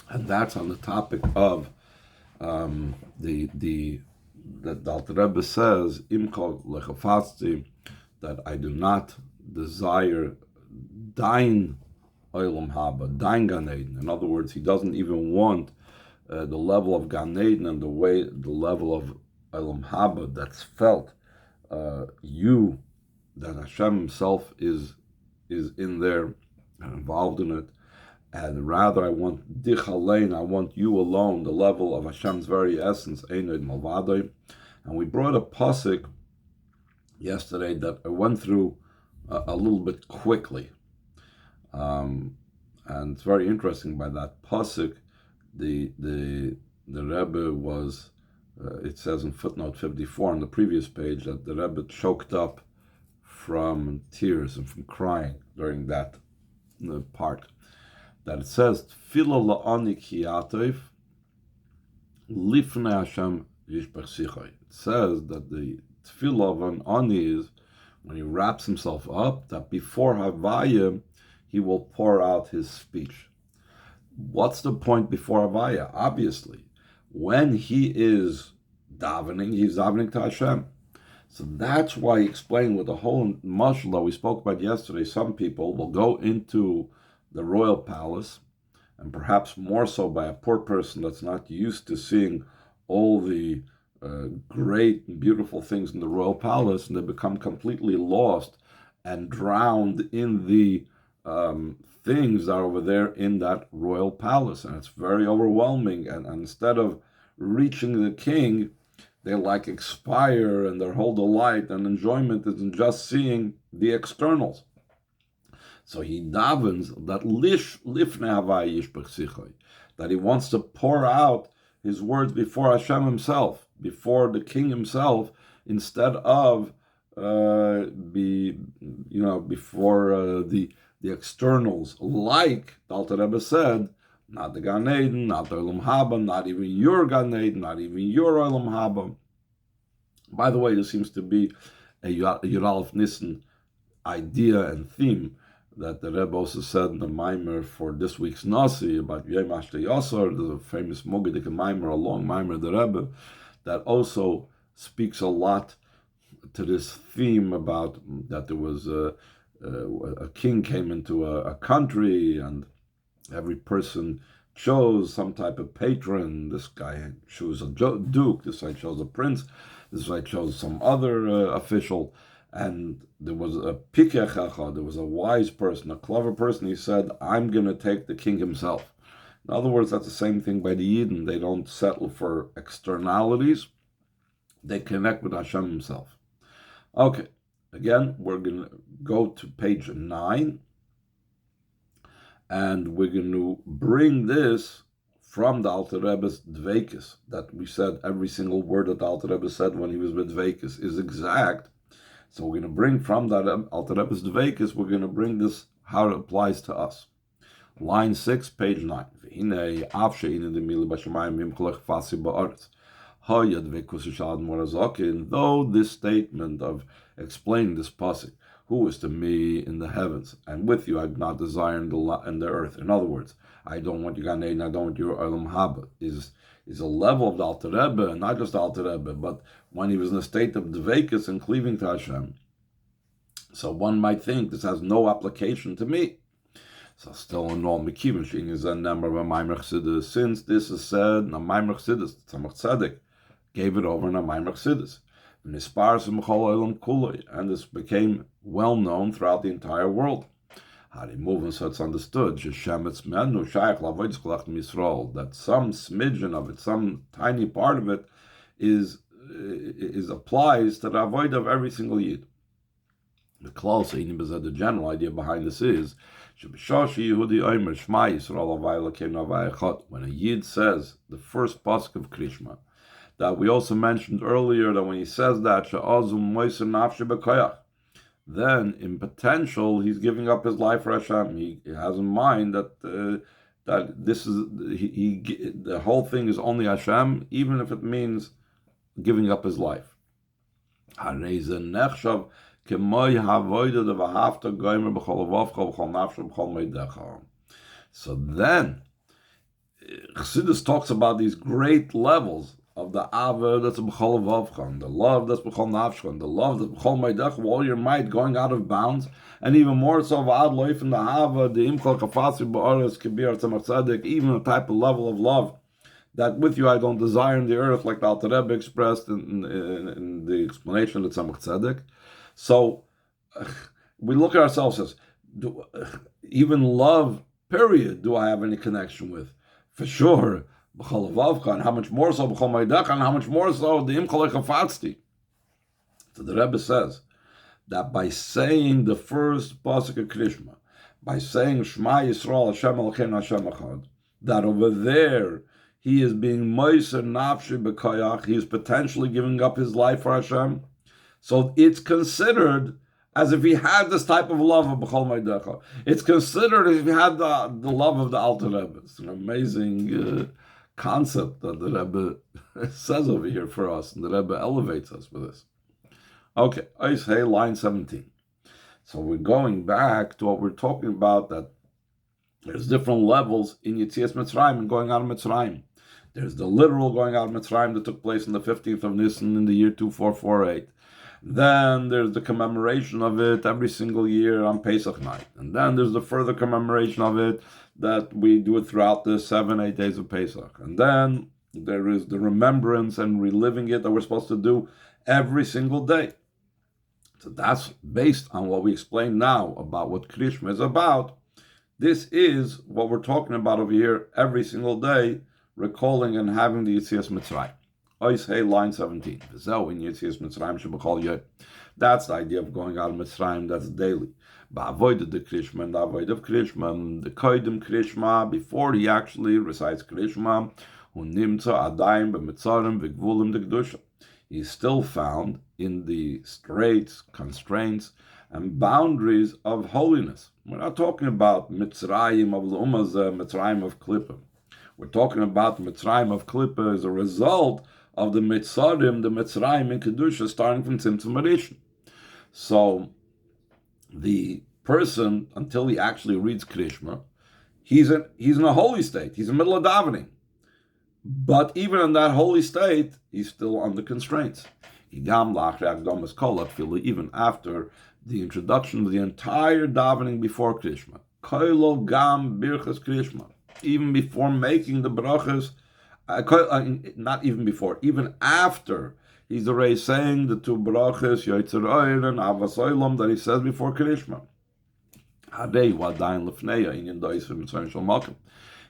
And that's on the topic of the that the Alter Rebbe says, Imkol lechafasti, that I do not desire dein olam haba, dein Gan Eden. In other words, he doesn't even want the level of Gan Eden and the level of olam haba that's felt. That Hashem Himself is in there and involved in it, and rather I want dich alein, I want you alone, the level of Hashem's very essence, Einod Malvadoi. And we brought a pasuk yesterday that I went through a little bit quickly, and it's very interesting. By that pasuk, the Rebbe was. It says in footnote 54 on the previous page that the Rebbe choked up from tears and from crying during that part. That it says, Tfilo la'ani kiyatov lifnei Hashem yishbech sichoi. It says that the tefillah of an ani is when he wraps himself up, that before Havaya, he will pour out his speech. What's the point before Havaya? Obviously, when he is davening, he's davening to Hashem. So that's why he explained with the whole mashal that we spoke about yesterday. Some people will go into the royal palace, and perhaps more so by a poor person that's not used to seeing all the great and beautiful things in the royal palace, and they become completely lost and drowned in the things that are over there in that royal palace, and it's very overwhelming. And instead of reaching the king, they like expire, and their whole delight and enjoyment is in just seeing the externals. So he davens that lifnei Havaya yishbech sichoi, that he wants to pour out his words before Hashem Himself, before the King Himself, instead of before the externals, like the Alter Rebbe said, not the Gan Eden, not the Olam Haba, not even your Gan Eden, not even your Olam Haba. By the way, this seems to be a Yud Nissen idea and theme that the Rebbe also said in the Maimer for this week's Nasi about Yom Ashtei Yasar. There's a famous Mogedik Maimer, a long Maimer of the Rebbe, that also speaks a lot to this theme about that there was a king came into a country, and every person chose some type of patron. This guy chose a duke, this guy chose a prince, this guy chose some other official, and there was a pikech, there was a wise person, a clever person. He said, I'm going to take the king himself. In other words, that's the same thing by the Yidden. They don't settle for externalities. They connect with Hashem Himself. Okay, again, we're going to go to page 9, and we're going to bring this from the Alter Rebbe's Dveikis, that we said every single word that the Alter Rebbe said when he was with Dveikis is exact. So we're going to bring from that Alter Rebbe's Dveikis, we're going to bring this, how it applies to us. Line 6, page 9. Though this statement of explaining this pasuk, who is to me in the heavens, and with you I do not desire in the earth. In other words, I don't want your Gan Eden, I don't want your Olam Haba, is a level of the Alter Rebbe, and not just the Alter Rebbe, but when he was in a state of dveikus and cleaving to Hashem. So one might think this has no application to me. So still in all, since this is said in a Maimer Chassidus, Tzemach Tzedek gave it over in a Maimer Chassidus, and this became well known throughout the entire world. How they move, and so it's understood that some smidgen of it, some tiny part of it, is applies to the avoid of every single yid. The general idea behind this is when a yid says the first pasuk of Krishma, that we also mentioned earlier, that when he says that, then in potential he's giving up his life for Hashem. He has in mind that this is the whole thing is only Hashem, even if it means giving up his life. So then Chassidus talks about these great levels of the Ava that's B'chol Vavchan, the love that's B'chol Nafshchan, the love that's B'chol Maidach, all your might going out of bounds, and even more so V'ad Loif in the Ava, the Imchol Kafasi Ba'aretz Kibir Tzemach Tzedek, even a type of level of love that with you I don't desire in the earth, like the Alter Rebbe expressed in the explanation of Tzemach Tzedek. So we look at ourselves as, even love, period, do I have any connection with? For sure, B'chol Vavchan, how much more so B'chol Maidach, and how much more so the Imchol Chafatzti. So the Rebbe says that by saying the first pasuk of Krishma, by saying Shema Yisrael Hashem Elokeinu Hashem Echad, that over there he is being Moiser Nafshi B'Koyach, he is potentially giving up his life for Hashem. So it's considered as if he had this type of love of B'chol Maidecha. It's considered as if he had the love of the Alter Rebbe. It's an amazing concept that the Rebbe says over here for us, and the Rebbe elevates us for this. Okay, Ois Hey, line 17. So we're going back to what we're talking about, that there's different levels in Yetzias Mitzrayim and going out of Mitzrayim. There's the literal going out of Mitzrayim that took place on the 15th of Nisan in the year 2448. Then there's the commemoration of it every single year on Pesach night. And then there's the further commemoration of it that we do it throughout the 7-8 days of Pesach. And then there is the remembrance and reliving it that we're supposed to do every single day. So that's based on what we explained now about what Krishma is about. This is what we're talking about over here every single day, recalling and having the Yetzias Mitzrayim. Ois Hey, line 17. That's the idea of going out of Mitzrayim, that's daily. Ba'avoid the Krishma, and the avoid of Krishma, the koidim Krishma, before he actually recites Krishma, nimtza adayim b'mitzarim v'gvulim d'kedusha. He's still found in the straits, constraints, and boundaries of holiness. We're not talking about Mitzrayim of L'umazah, Mitzrayim of Klippa. We're talking about the Mitzrayim of Klippa as a result of the Mitzrayim in Kedusha, starting from Tzimtzum Rishon. So the person, until he actually reads Krishma, he's in a holy state. He's in the middle of davening. But even in that holy state, he's still under constraints. Even the introduction of the entire davening before Krishma. Koilo gam birchas Krishma. Even before making the brachas, not even before, even after he's already saying the two brachas, Yotzer Oir and Avas Olam, that he says before Krishma.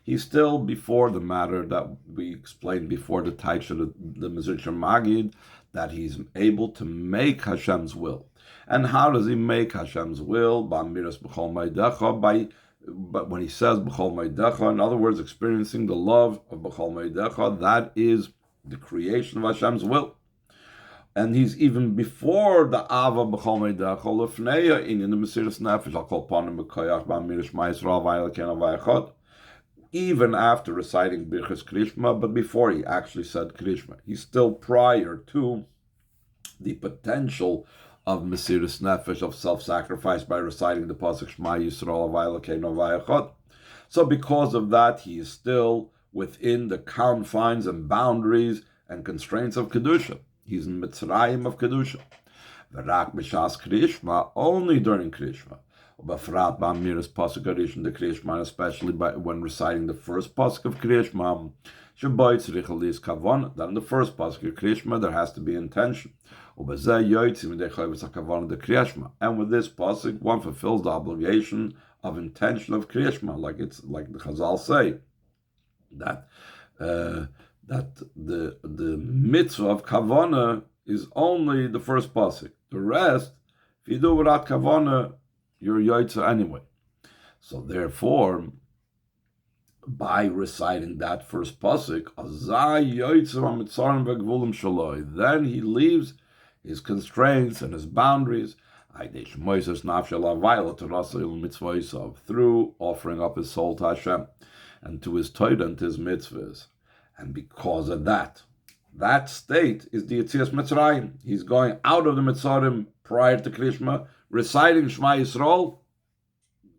He's still before the matter that we explained before, the Taisha, the Mezritcher Magid, that he's able to make Hashem's will. And how does he make Hashem's will? But when he says B'chol Meidecha, in other words, experiencing the love of B'chol Meidecha, that is the creation of Hashem's will. And he's even before the Ava B'chol Meidecha, Lefneya in the Mesiras Nefesh, I'll call upon him B'koyach B'amir Shema Yisrael V'ayelkeinu V'ayachad, even after reciting Birchas Krishma, but before he actually said Krishma. He's still prior to the potential of Mesiras Nefesh, of self-sacrifice, by reciting the pasuk Shema Yisrael V'ayelkeinu V'ayachad. So because of that, he is still within the confines and boundaries and constraints of Kedusha. He's in Mitzrayim of Kedusha. V'rak b'shas Krishma, only during Krishma. B'frat b'amiras pasuk harishon de Krishma, especially when reciting the first pasuk of Krishma. Shebay tzrich alis kavan. Then the first pasuk of Krishma, there has to be intention. And with this pasuk, one fulfills the obligation of intention of Krishma, like the Chazal say, that the mitzvah of kavana is only the first pasuk. The rest, if you do without kavana, you're yotza anyway. So therefore, by reciting that first pasuk, then he leaves his constraints and his boundaries through offering up his soul to Hashem and to his Torah and to his mitzvahs. And because of that state is the Yetzias Mitzrayim. He's going out of the Mitzrayim prior to Krishma, reciting Shema Yisrael.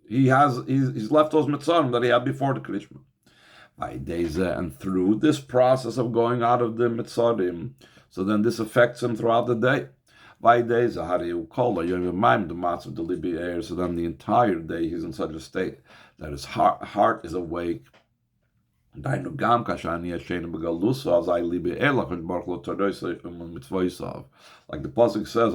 He's left those Mitzrayim that he had before the Krishma. And through this process of going out of the Mitzarim, so then this affects him throughout the day. So then the entire day he's in such a state that his heart is awake. Like the pasuk says,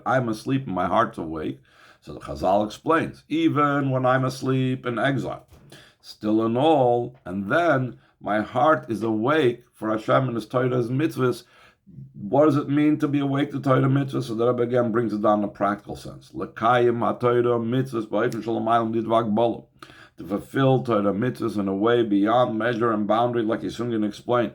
I'm asleep and my heart's awake. So the Chazal explains, even when I'm asleep in exile, still in all, and then my heart is awake for Hashem and His Torah's mitzvahs. What does it mean to be awake to Torah mitzvahs? So the Rebbe again brings it down in a practical sense. L'kayim ha-Torah mitzvahs b'ofen shel didvak bolo. To fulfill Torah mitzvahs in a way beyond measure and boundary, like he's soon going to explain.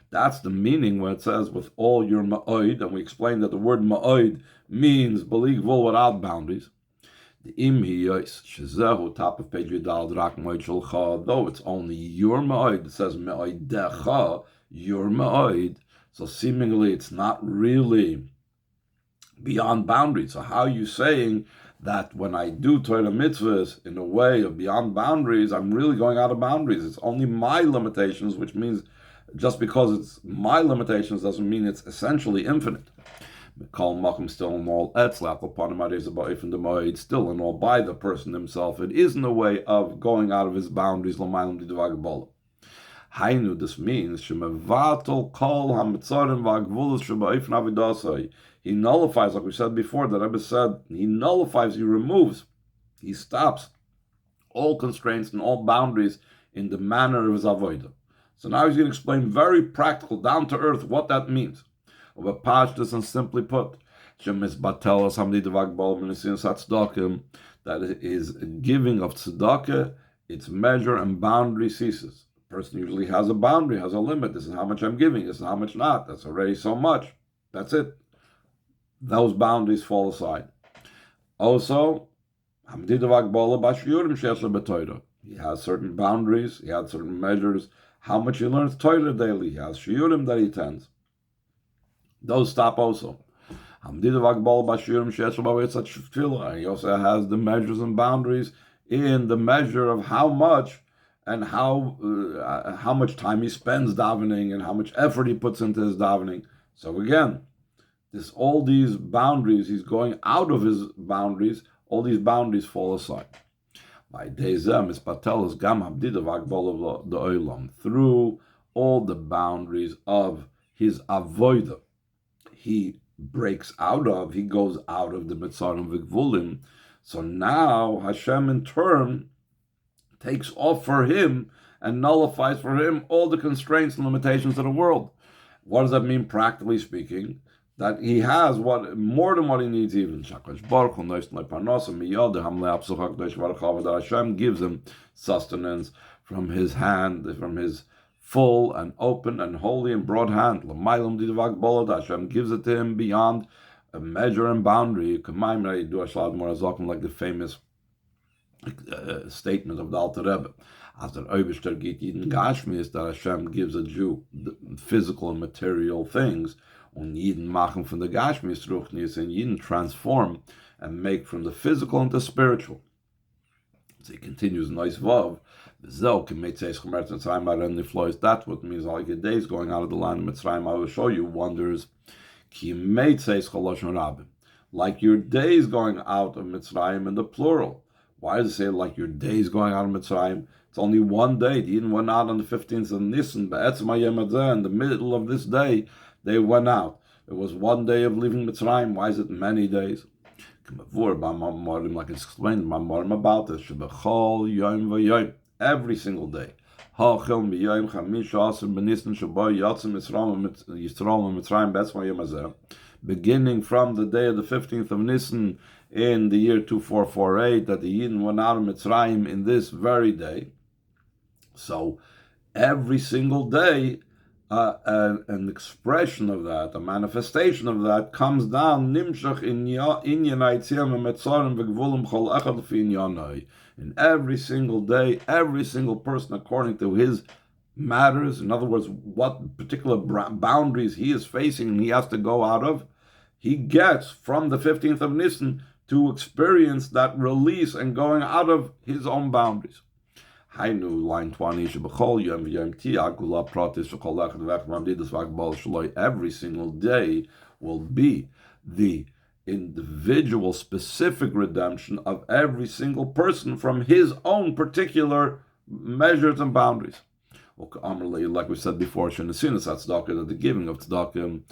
That's the meaning when it says with all your ma'od, and we explained that the word ma'od means beligvul without boundaries. The top of page though it's only your ma'od, it says ma'odecha, your ma'od, so seemingly it's not really beyond boundaries. So how are you saying that when I do Torah mitzvahs in a way of beyond boundaries, I'm really going out of boundaries? It's only my limitations, which means just because it's my limitations doesn't mean it's essentially infinite. Still in all, still in all by the person himself. It isn't a way of going out of his boundaries. This means he nullifies, like we said before, the Rebbe said, he nullifies, he removes, he stops all constraints and all boundaries in the manner of his avodah. So now he's going to explain very practical, down to earth, what that means. Pashtus, and simply put, that is giving of tzedakah, its measure and boundary ceases. The person usually has a boundary, has a limit. This is how much I'm giving, this is how much not. That's already so much. That's it. Those boundaries fall aside. Also, he has certain boundaries, he has certain measures. How much he learns Torah daily, he has shiurim that he attends. Those stop also. He also has the measures and boundaries in the measure of how much and how much time he spends davening and how much effort he puts into his davening. So again, all these boundaries, he's going out of his boundaries, all these boundaries fall aside. Through all the boundaries of his avodah, he breaks out of, he goes out of the Mitzarim v'Gvulim. So now Hashem in turn takes off for him and nullifies for him all the constraints and limitations of the world. What does that mean practically speaking? That he has more than what he needs even. That Hashem gives him sustenance from his hand, from his full and open and holy and broad hand. Hashem gives it to him beyond a measure and boundary. Like the famous statement of the Alter Rebbe. As the Oibishter geht Yidden Gashmi is that Hashem gives a Jew the physical and material things, and Yidden machen from the Gashmi Ruchnis, and Yidden transform and make from the physical into spiritual. So he continues, Nois Vav, that's what means all your days going out of the land of Mitzrayim. I will show you wonders. Like your days going out of Mitzrayim in the plural. Why does it say like your days going out of Mitzrayim? It's only one day. The Yidden went out on the 15th of Nisan. In the middle of this day, they went out. It was one day of leaving Mitzrayim. Why is it many days? Like it's explained in Mamorim about this. Every single day. Beginning from the day of the 15th of Nisan in the year 2448, that the Yidden went out of Mitzrayim in this very day. So every single day, an expression of that, a manifestation of that, comes down. In every single day, every single person according to his matters. In other words, what particular boundaries he is facing and he has to go out of, he gets from the 15th of Nisan to experience that release and going out of his own boundaries. Hainu, line 20, every single day will be the individual specific redemption of every single person from his own particular measures and boundaries. Like we said before, that the giving of tzedakah,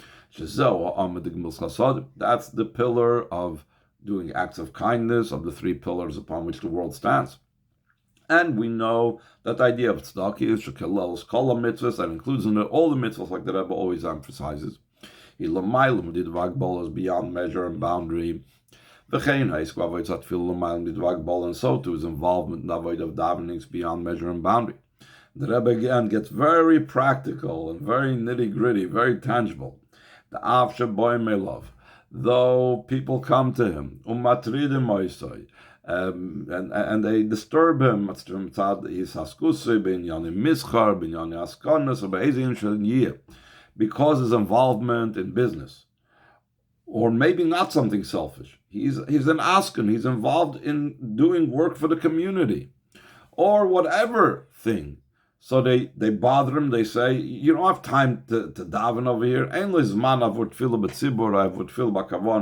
that's the pillar of doing acts of kindness, of the three pillars upon which the world stands. And we know that the idea of tzedakah is shekelel kol mitzvahs, that includes in it all the mitzvahs, like the Rebbe always emphasizes. Is beyond measure and boundary. And so too is involvement in the avoid of davening is beyond measure and boundary. The Rebbe again gets very practical and very nitty-gritty, very tangible. The Av Sheboy Melov, though people come to him, and they disturb him, because his involvement in business, or maybe not something selfish. He's an asken, he's involved in doing work for the community, or whatever thing. So they bother him, they say, you don't have time to daven over here.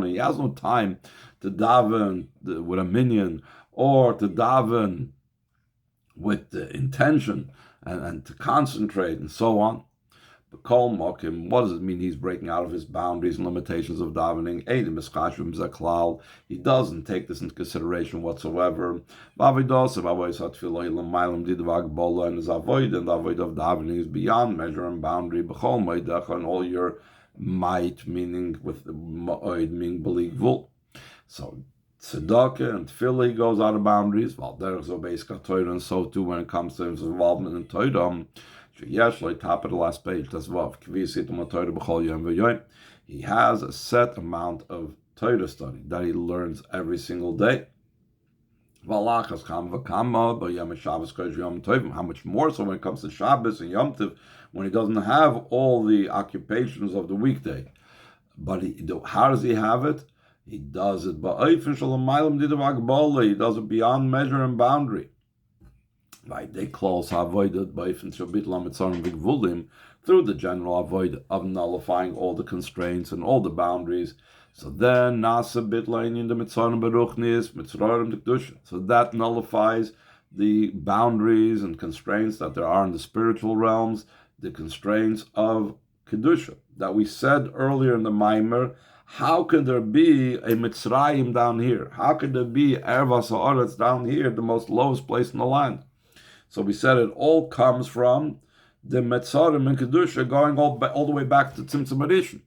He has no time to daven with a minyan, or to daven with the intention and to concentrate and so on. What does it mean he's breaking out of his boundaries and limitations of davening? He doesn't take this into consideration whatsoever. And his avoid of davening is beyond measure and boundary. And all your might, meaning with the ma'od, meaning beligvul. So tzedakah and tefillah, he goes out of boundaries. And so too when it comes to his involvement in Torah. Top of the last page. He has a set amount of Torah study that he learns every single day. How much more so when it comes to Shabbos and Yom Tov, when he doesn't have all the occupations of the weekday. But how does he have it? He does it he does it beyond measure and boundary. They close avoided through the general avoid of nullifying all the constraints and all the boundaries. So then so that nullifies the boundaries and constraints that there are in the spiritual realms, the constraints of kedusha that we said earlier in the Maimer. How could there be a Mitzrayim down here? How could there be Ervas Haaretz down here, the most lowest place in the land? So we said it all comes from the Metzarim and Kedusha going all the way back to Tzimtzum Rishon.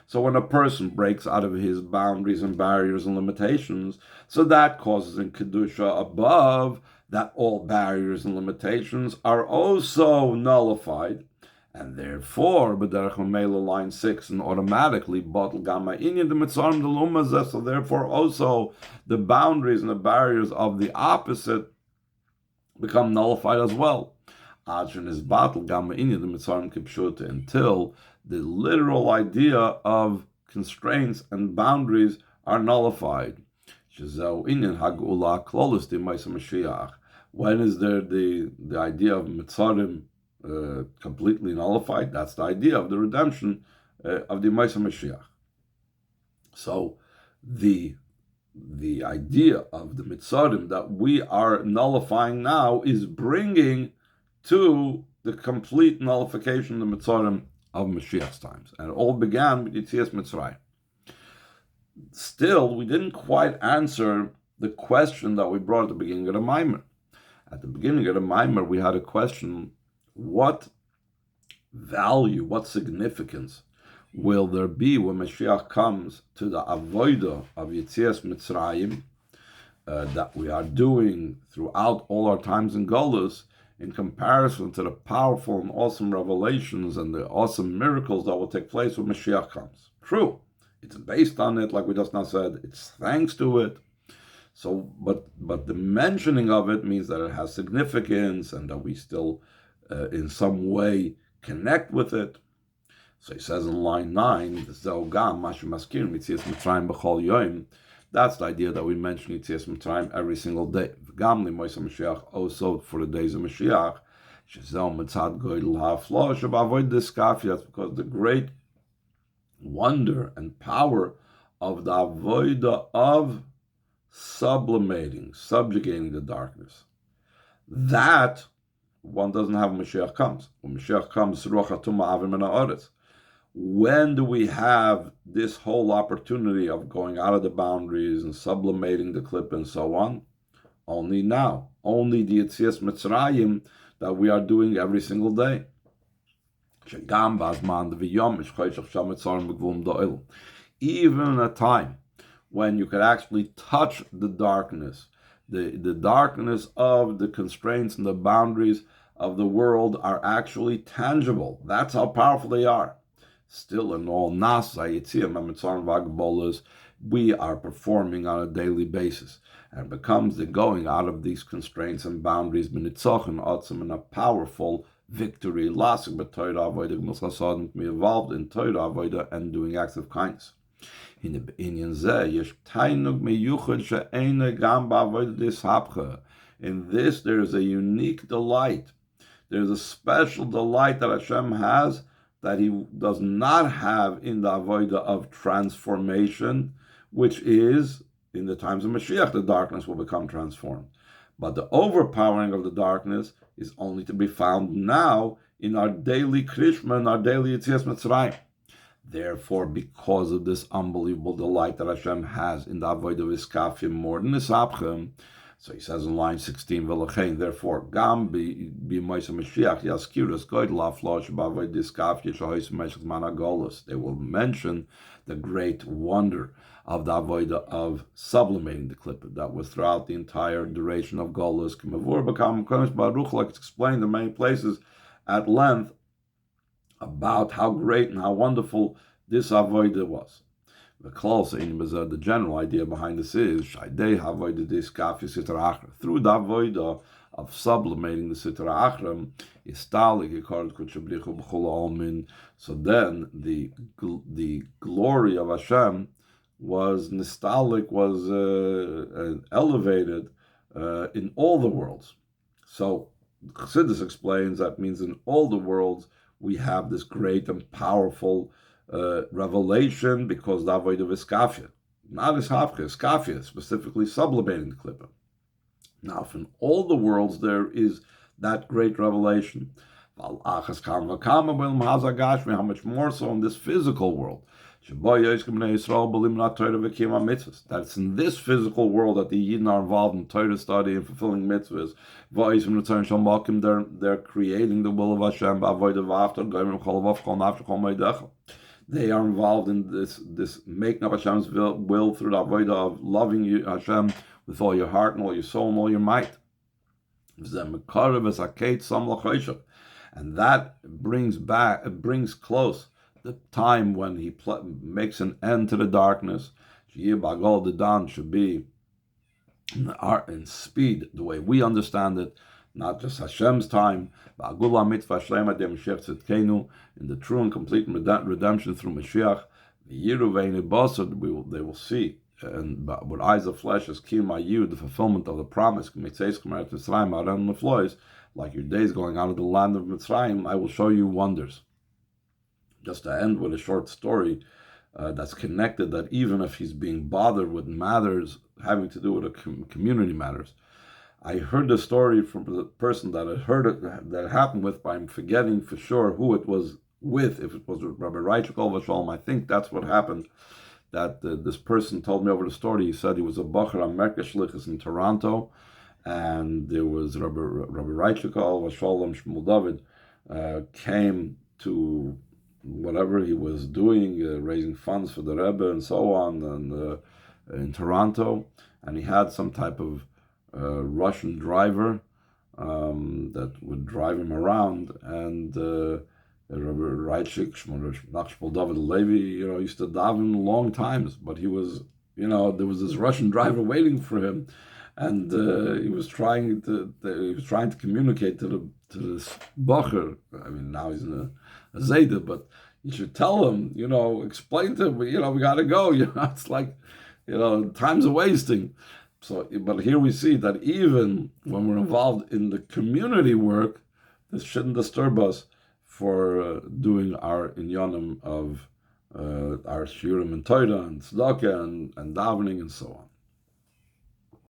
So when a person breaks out of his boundaries and barriers and limitations, so that causes in Kedusha above that all barriers and limitations are also nullified. And therefore, B'derech Mamela line 6, and automatically, Batel Gamma Inyan the Metzarim the Lumazeh, so therefore also the boundaries and the barriers of the opposite become nullified as well. Until the literal idea of constraints and boundaries are nullified. When is there the idea of Mitzarim completely nullified? That's the idea of the redemption of the Maisa Mashiach. So the idea of the Mitzarim that we are nullifying now is bringing to the complete nullification of the Mitzarim of Mashiach's times. And it all began with Yetzias Mitzrayim. Still, we didn't quite answer the question that we brought at the beginning of the Maimer. At the beginning of the Maimer, we had a question: what value, what significance will there be when Mashiach comes to the avodah of Yetzias Mitzrayim that we are doing throughout all our times in Golus, in comparison to the powerful and awesome revelations and the awesome miracles that will take place when Mashiach comes? True, it's based on it, like we just now said. It's thanks to it. So, but the mentioning of it means that it has significance and that we still, in some way, connect with it. So he says in line 9, That's the idea that we mention Yetzias Mitzrayim every single day. Gamli Moisa Mashiach, also for the days of Mashiach. That's because the great wonder and power of the avoida of sublimating, subjugating the darkness. That one doesn't have when Mashiach comes. When Mashiach comes, when do we have this whole opportunity of going out of the boundaries and sublimating the clip and so on? Only now. Only the Yetzias Mitzrayim that we are doing every single day. Even in a time when you could actually touch the darkness, the darkness of the constraints and the boundaries of the world are actually tangible. That's how powerful they are. Still, in all we are performing on a daily basis, and it becomes the going out of these constraints and boundaries in a powerful victory. Be involved in Torah avodah and doing acts of kindness. In this, there is a unique delight. There's a special delight that Hashem has that He does not have in the avodah of transformation, which is, in the times of Mashiach, the darkness will become transformed. But the overpowering of the darkness is only to be found now in our daily Krishma, in our daily Yetzias Mitzrayim. Therefore, because of this unbelievable delight that Hashem has in the avodah of Iskafim more than Isapchem, so he says in line 16, therefore, Gam be Moisa Mashiach Yaskiras Goyd Laflosh Bavoid Iskafim Shahois Meshach Managolos. They will mention the great wonder of the avodah of sublimating the clipper that was throughout the entire duration of Golus. Like it's explained in many places at length about how great and how wonderful this avodah was. The general idea behind this is through the avodah of sublimating the Sitra Achram is so then the glory of Hashem was nistalik, was elevated in all the worlds. So Chassidus explains that means in all the worlds we have this great and powerful revelation because the avodah of Iskafia, not Ishafka, Iskafia, specifically sublimating the Klippa. Now, if in all the worlds there is that great revelation, how much more so in this physical world? That's in this physical world that the Yidden are involved in Torah study and fulfilling mitzvahs. They're creating the will of Hashem. They are involved in this making of Hashem's will through the avodah of loving you, Hashem, with all your heart and all your soul and all your might. And that brings close the time when He makes an end to the darkness. The dawn should be in speed, the way we understand it, not just Hashem's time. In the true and complete redemption through Mashiach, they will see, and with eyes of flesh, as the fulfillment of the promise, like your days going out of the land of Mitzrayim, I will show you wonders. Just to end with a short story that's connected, that even if he's being bothered with matters having to do with community matters, I heard the story from the person that had heard it, that happened with, but I'm forgetting for sure who it was with, if it was with Rabbi Reichik Shalom. I think that's what happened, that this person told me over the story. He said he was a Bachar America Shlichus in Toronto, and there was Rabbi Reichik Shalom Shmuel David came to whatever he was doing, raising funds for the Rebbe and so on, and in Toronto, and he had some type of Russian driver that would drive him around, and Rabbi Reichik Shmuel David Levi, used to daven long times, but he was, there was this Russian driver waiting for him, and he was trying to communicate to this Bacher. I mean, now he's in a Zayda, but you should tell him, explain to him, we got to go. It's like, time's a wasting. So, but here we see that even when we're involved in the community work, this shouldn't disturb us for doing our inyanim of our shiurim and Torah and tzedakah and davening and so on.